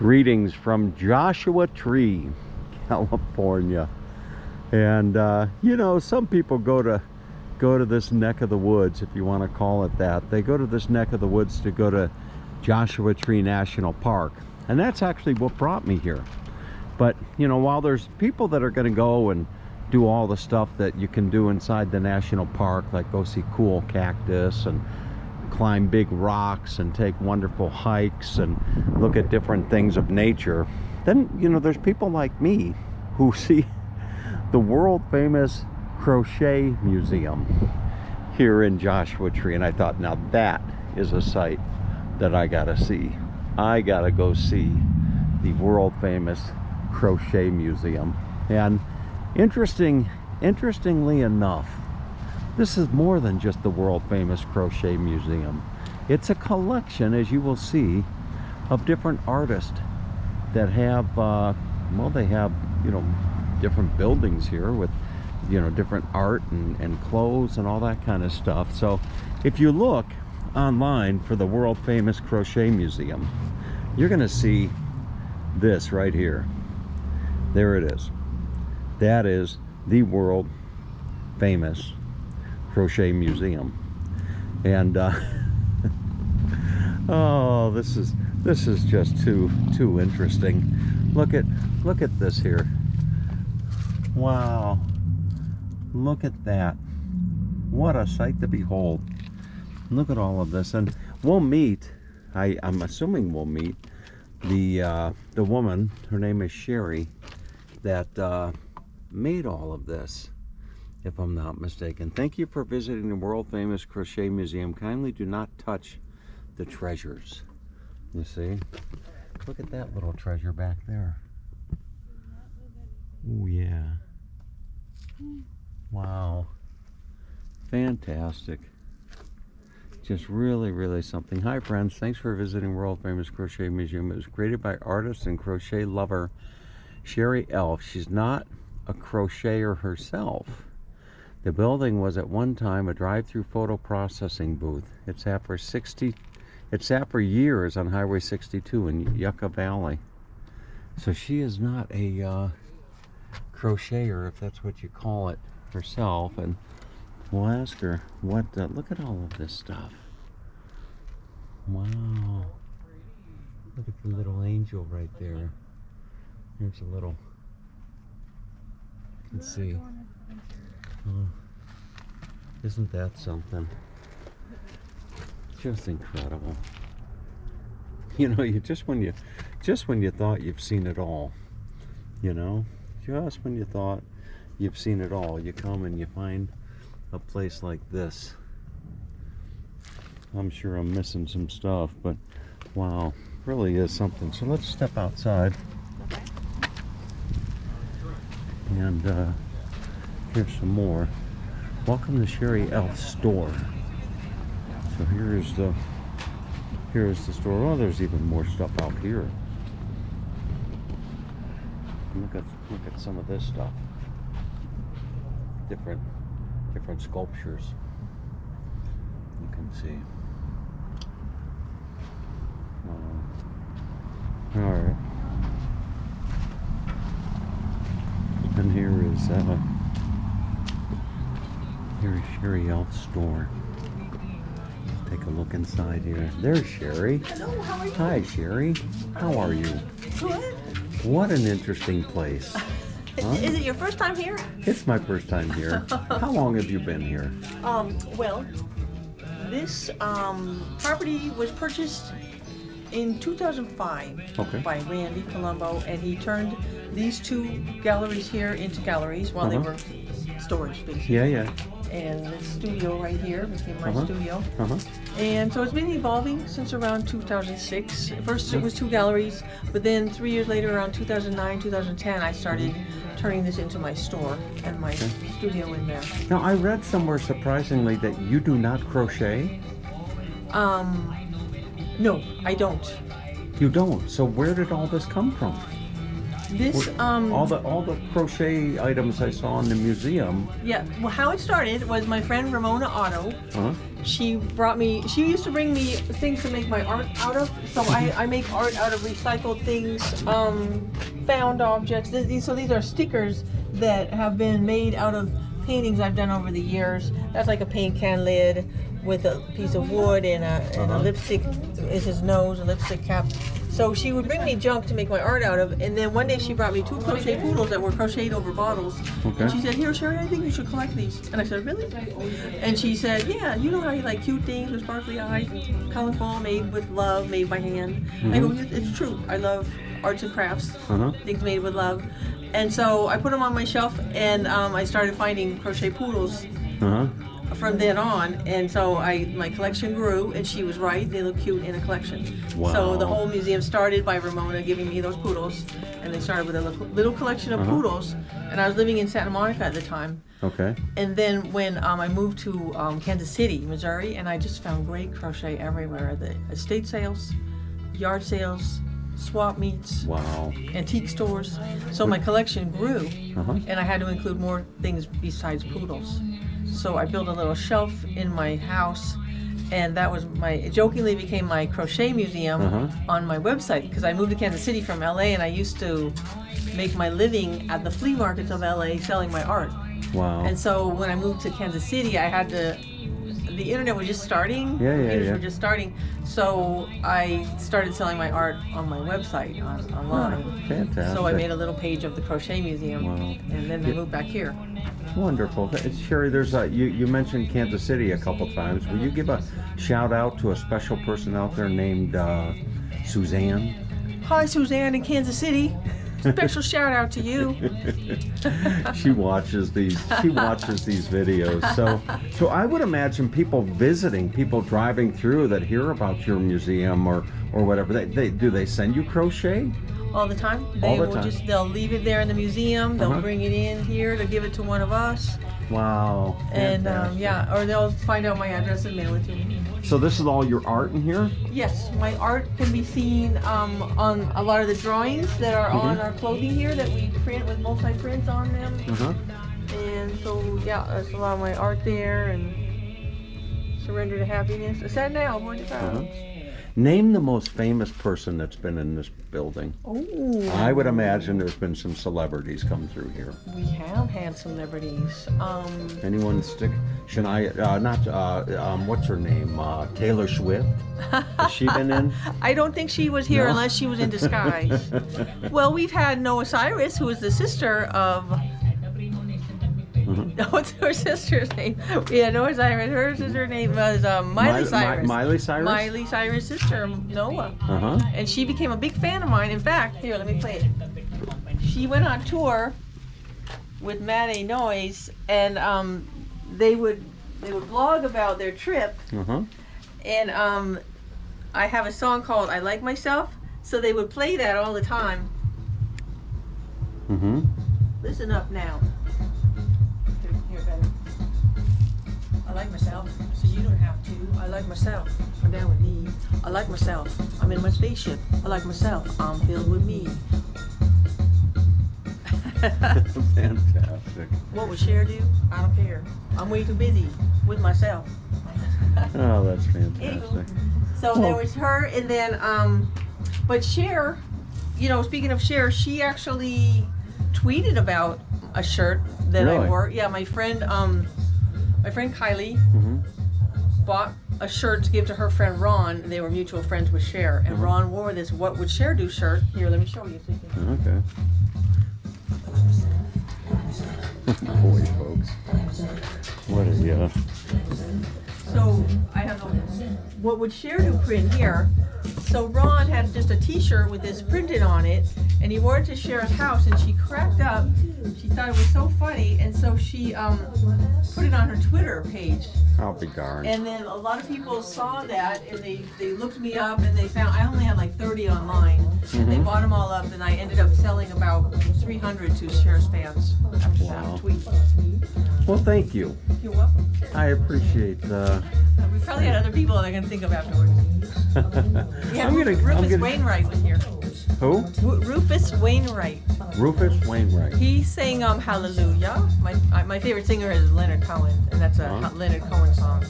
Greetings from Joshua Tree, California. And you know, some people go to this neck of the woods, if you want to call it that. They go to this neck of the woods to go to Joshua Tree National Park, and that's actually what brought me here. But you know, while there's people that are going to go and do all the stuff that you can do inside the national park, like go see cool cactus and climb big rocks and take wonderful hikes and look at different things of nature, then you know, there's people like me who see the world famous Crochet Museum here in Joshua Tree, and I thought, now that is a sight that I gotta see. I gotta go see the world famous Crochet Museum. And interestingly enough, this is more than just the world famous Crochet Museum. It's a collection, as you will see, of different artists that have, well, they have, you know, different buildings here with, you know, different art and clothes and all that kind of stuff. So if you look online for the world famous Crochet Museum, you're going to see this right here. There it is. That is the world famous Crochet Museum. And oh, this is just too interesting. Look at this here. Wow, look at that. What a sight to behold. Look at all of this. And we'll meet, I'm assuming we'll meet the woman, her name is Sherry, that made all of this, if I'm not mistaken. Thank you for visiting the world famous Crochet Museum. Kindly do not touch the treasures. You see? Look at that little treasure back there. Oh yeah. Wow. Fantastic. Just really something. Hi friends, thanks for visiting world famous Crochet Museum. It was created by artist and crochet lover Sherry Elf. She's not a crocheter herself. The building was at one time a drive-through photo processing booth. It sat for years on Highway 62 in Yucca Valley. So she is not a crocheter, if that's what you call it, herself. And we'll ask her what. Look at all of this stuff. Wow. Look at the little angel right there. Here's a little. You can see. Isn't that something? Just incredible. You know, just when you thought you've seen it all, you know, just when you thought you've seen it all, you come and you find a place like this. I'm sure I'm missing some stuff, but wow, really is something. So let's step outside. And here's some more. Welcome to Sherry Elf's store. So here's the store. Oh, there's even more stuff out here. Look at some of this stuff. Different sculptures. You can see. All right. And here's Sherry Elf's store. Take a look inside here. There's Sherry. Hello, how are you? Hi, Sherry. How are you? Good. What an interesting place. Huh? Is it your first time here? It's my first time here. How long have you been here? Well, this property was purchased in 2005 by Randy Colombo, and he turned these two galleries here into galleries while they were storage spaces. Yeah. And this studio right here became my studio. And so it's been evolving since around 2006. First it was two galleries, but then 3 years later, around 2009, 2010, I started turning this into my store and my studio in there. Now, I read somewhere surprisingly that you do not crochet. No, I don't. You don't. So where did all this come from? This all the crochet items I saw in the museum. Yeah, well, how it started was my friend Ramona Otto. She used to bring me things to make my art out of. So I make art out of recycled things, found objects. These are stickers that have been made out of paintings I've done over the years. That's like a paint can lid with a piece of wood and a lipstick is his nose, a lipstick cap. So she would bring me junk to make my art out of, and then one day she brought me 2 crochet poodles that were crocheted over bottles. Okay. And she said, "Here, Sherry, I think you should collect these." And I said, "Really?" And she said, "Yeah, you know how you like cute things with sparkly eyes, colorful, made with love, made by hand." I go, "It's true. I love arts and crafts, things made with love." And so I put them on my shelf, and I started finding crochet poodles. From then on, and so my collection grew, and she was right, they look cute in a collection. Wow. So the whole museum started by Ramona giving me those poodles, and they started with a little collection of poodles, and I was living in Santa Monica at the time. Okay. And then when I moved to Kansas City, Missouri, and I just found great crochet everywhere, the estate sales, yard sales, swap meets, Wow. antique stores. So my collection grew, and I had to include more things besides poodles. So I built a little shelf in my house, and that was jokingly became my crochet museum on my website, because I moved to Kansas City from LA, and I used to make my living at the flea markets of LA selling my art. Wow. And so when I moved to Kansas City, the internet was just starting. Computers were just starting. So I started selling my art on my website, online. Oh, fantastic. So I made a little page of the crochet museum, and then I moved back here. Wonderful. Sherry, there's you mentioned Kansas City a couple times. Will you give a shout out to a special person out there named Suzanne? Hi, Suzanne in Kansas City. Special shout out to you. She watches these videos. So I would imagine people visiting, people driving through that hear about your museum or whatever. They send you crochet? All the time. They'll leave it there in the museum. They'll bring it in here to give it to one of us. Wow. And or they'll find out my address and mail it to me. So this is all your art in here? Yes, my art can be seen on a lot of the drawings that are on our clothing here that we print with multi-prints on them. And so there's a lot of my art there, and Surrender to Happiness. It's that now, Born to Proud. Name the most famous person that's been in this building. Oh. I would imagine there's been some celebrities come through here. We have had celebrities. Anyone stick? What's her name? Taylor Swift? Has she been in? I don't think she was here unless she was in disguise. Well, we've had Noah Cyrus, who is the sister of... What's her sister's name? Yeah, Noah Cyrus. Her sister's name was Miley Cyrus. Miley Cyrus? Miley Cyrus' sister, Noah. And she became a big fan of mine. In fact, here, let me play it. She went on tour with Mad A Noise, and they would blog about their trip. And I have a song called "I Like Myself," so they would play that all the time. Listen up now. Here, better. I like myself, so you don't have to. I like myself. I'm down with me. I like myself. I'm in my spaceship. I like myself. I'm filled with me. Fantastic. What would Cher do? I don't care. I'm way too busy with myself. Oh, that's fantastic. So there was her, and then, but Cher, speaking of Cher, she actually tweeted about a shirt that I wore. Yeah, my friend Kylie bought a shirt to give to her friend Ron, and they were mutual friends with Cher. And Ron wore this "What Would Cher Do" shirt. Here, let me show you. Okay. Boy, folks. What a So I have a "What Would Cher Do" print here. So Ron had just a T-shirt with this printed on it, and he wore it to Cher's house, and she cracked up. She thought it was so funny, and so she put it on her Twitter page. I'll be darned. And then a lot of people saw that, and they looked me up, and they found I only had like 30 online. They bought them all up, and I ended up selling about 300 to Cher's fans after that tweet. Well, thank you. You're welcome. I appreciate. We probably had other people that I can think of afterwards. Yeah, Rufus Wainwright was here. Who? Rufus Wainwright. Rufus Wainwright. He sang Hallelujah. My favorite singer is Leonard Cohen, and that's a Leonard Cohen song.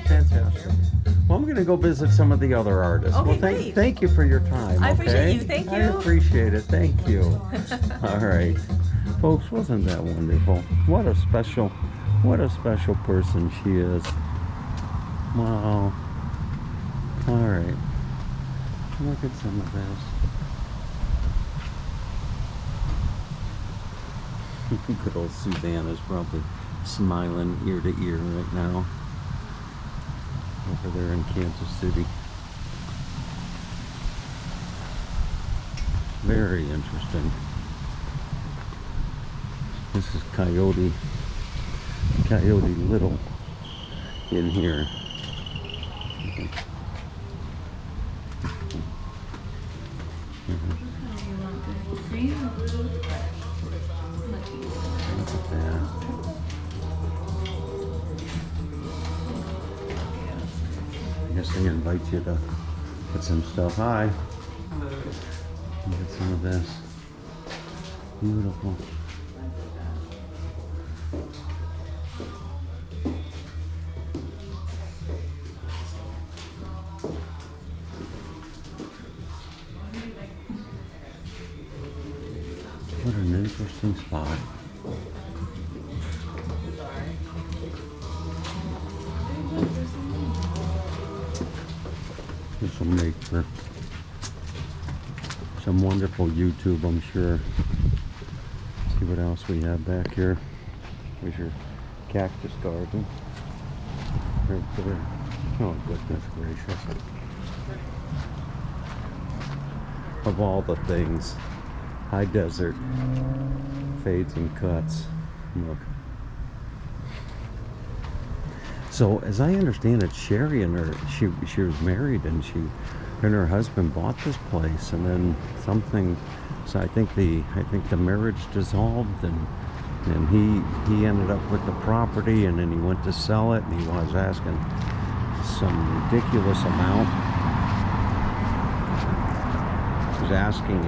Fantastic. Well, I'm going to go visit some of the other artists. Okay, Well, great. thank you for your time. I appreciate okay? you. Thank I you. appreciate it. Thank you. All right. Folks, wasn't that wonderful? What a special person she is. Wow. All right. Look at some of this. Good old Suzanne is probably smiling ear to ear right now over there in Kansas City. Very interesting. This is Coyote Little in here. Look at that. I guess they invite you to put some stuff. Hi. Look at some of this. Beautiful. What an interesting spot. This will make for some wonderful YouTube, I'm sure. See what else we have back here. There's your cactus garden. Right there. Oh, goodness gracious. Of all the things, high desert fades and cuts. Look. So as I understand it, Sherry and her, she was married, and she and her husband bought this place, and then something. So I think the marriage dissolved, and he ended up with the property, and then he went to sell it, and he was asking some ridiculous amount. He was asking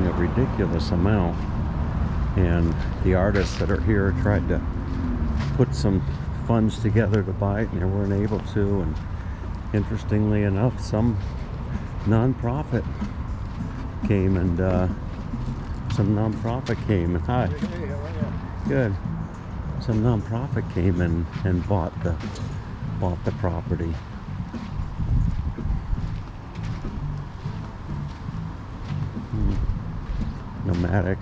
a ridiculous amount, and the artists that are here tried to put some funds together to buy it, and they weren't able to. And interestingly enough, some nonprofit came and hi. Hey, how are you? Good. Some nonprofit came and bought the property. Nomadic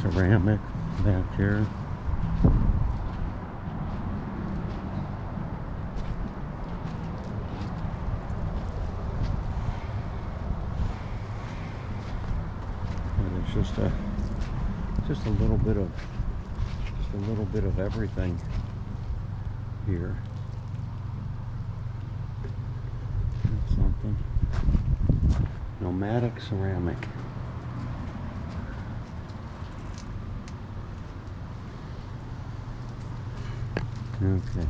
ceramic back here. And it's just a little bit of everything here. That's something. Nomadic ceramic. Okay.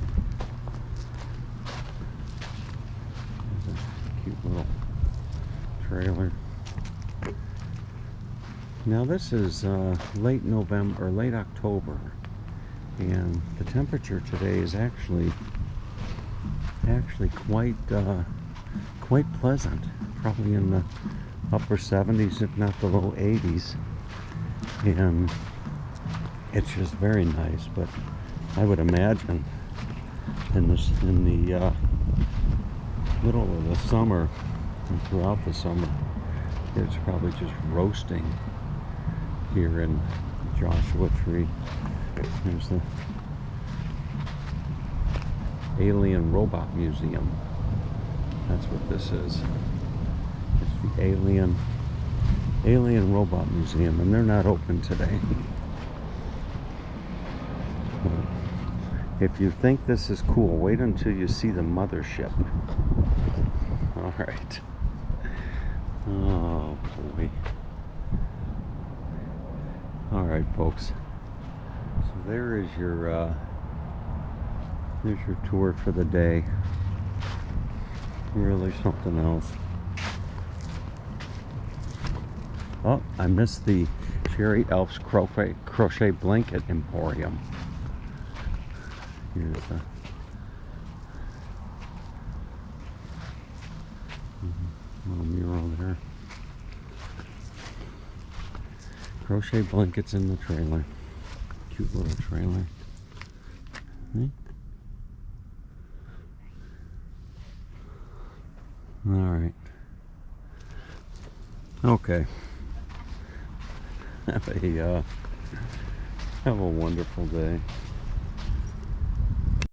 There's a cute little trailer. Now this is late November or late October, and the temperature today is actually quite pleasant. Probably in the upper 70s, if not the low 80s, and it's just very nice. But I would imagine in the middle of the summer and throughout the summer, it's probably just roasting here in Joshua Tree. There's the Alien Robot Museum. That's what this is. It's the Alien Robot Museum, and they're not open today. If you think this is cool, wait until you see the mothership. All right. Oh boy. All right, folks. So there's your tour for the day. Really something else. Oh, I missed the Sherry Elf's Crochet Blanket Emporium. Here's the little mural there. Crochet blankets in the trailer. Cute little trailer. See? Alright. Okay. Have a wonderful day.